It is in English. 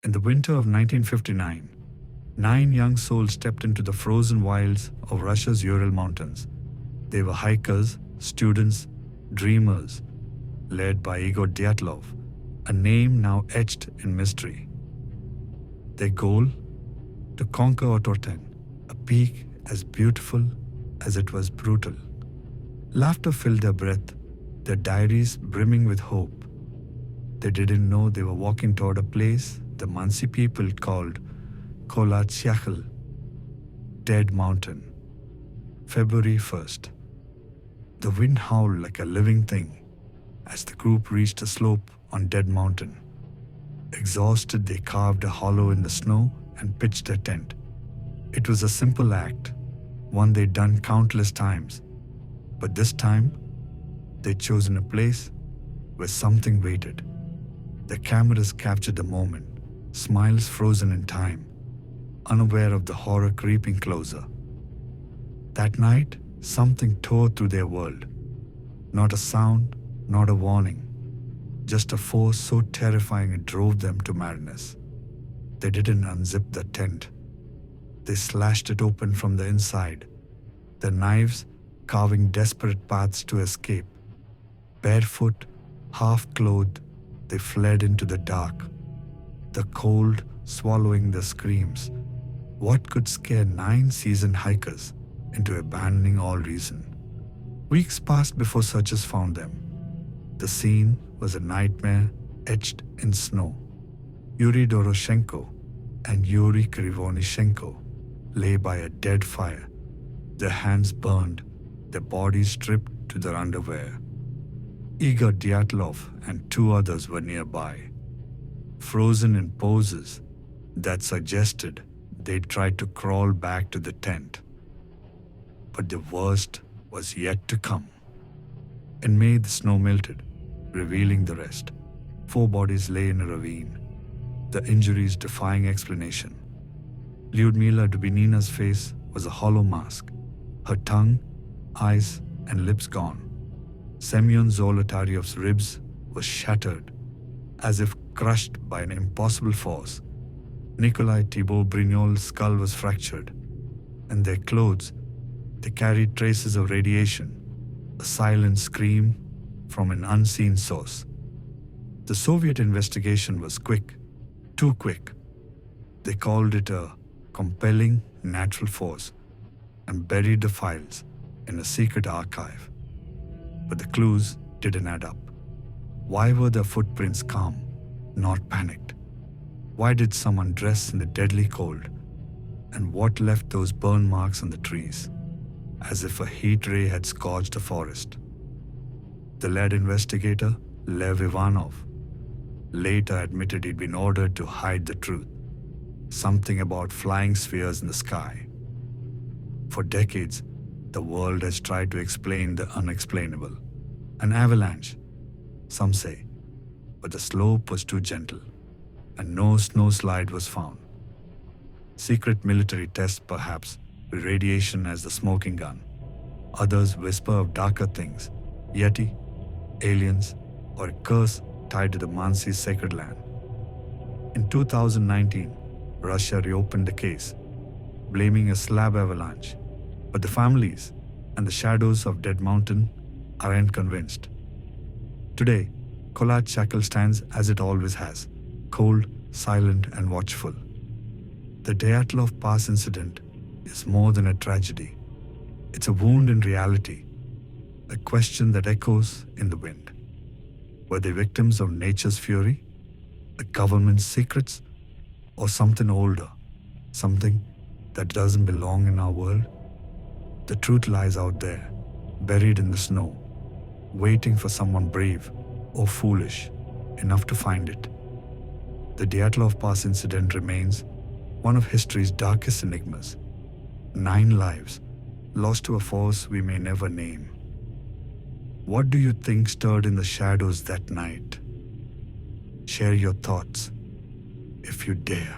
In the winter of 1959, 9 young souls stepped into the frozen wilds of Russia's Ural Mountains. They were hikers, students, dreamers, led by Igor Dyatlov, a name now etched in mystery. Their goal? To conquer Otorten, a peak as beautiful as it was brutal. Laughter filled their breath, their diaries brimming with hope. They didn't know they were walking toward a place the Mansi people called Kolatsiakhl, Dead Mountain. February 1st. The wind howled like a living thing as the group reached a slope on Dead Mountain. Exhausted, they carved a hollow in the snow and pitched their tent. It was a simple act, one they'd done countless times, but this time they'd chosen a place where something waited. Their cameras captured the moment, smiles frozen in time, unaware of the horror creeping closer. That night, something tore through their world. Not a sound, not a warning, just a force so terrifying it drove them to madness. They didn't unzip the tent. They slashed it open from the inside, their knives carving desperate paths to escape. Barefoot, half-clothed, they fled into the dark, the cold swallowing their screams. What could scare 9 seasoned hikers into abandoning all reason? Weeks passed before searchers found them. The scene was a nightmare etched in snow. Yuri Doroshenko and Yuri Krivonishenko lay by a dead fire, their hands burned, their bodies stripped to their underwear. Igor Dyatlov and 2 others were nearby, frozen in poses that suggested they'd tried to crawl back to the tent. But the worst was yet to come. In May, the snow melted, revealing the rest. 4 bodies lay in a ravine, the injuries defying explanation. Lyudmila Dubinina's face was a hollow mask, her tongue, eyes, and lips gone. Semyon Zolotaryov's ribs were shattered, as if crushed by an impossible force. Nikolai Thibault Brignol's skull was fractured, and their clothes, they carried traces of radiation, a silent scream from an unseen source. The Soviet investigation was quick, too quick. They called it a compelling natural force and buried the files in a secret archive. But the clues didn't add up. Why were the footprints calm, not panicked? Why did someone dress in the deadly cold? And what left those burn marks on the trees, as if a heat ray had scorched the forest? The lead investigator, Lev Ivanov, later admitted he'd been ordered to hide the truth, something about flying spheres in the sky. For decades, the world has tried to explain the unexplainable. An avalanche, some say, but the slope was too gentle, and no snow slide was found. Secret military tests, perhaps, with radiation as the smoking gun. Others whisper of darker things, Yeti, aliens, or a curse tied to the Mansi's sacred land. In 2019, Russia reopened the case, blaming a slab avalanche, but the families and the shadows of Dead Mountain aren't convinced. Today, Kolatsiakhl stands as it always has, cold, silent, and watchful. The Dyatlov Pass Incident is more than a tragedy. It's a wound in reality, a question that echoes in the wind. Were they victims of nature's fury, the government's secrets, or something older, something that doesn't belong in our world? The truth lies out there, buried in the snow, waiting for someone brave or foolish enough to find it. The Dyatlov Pass Incident remains one of history's darkest enigmas. 9 lives lost to a force we may never name. What do you think stirred in the shadows that night? Share your thoughts if you dare.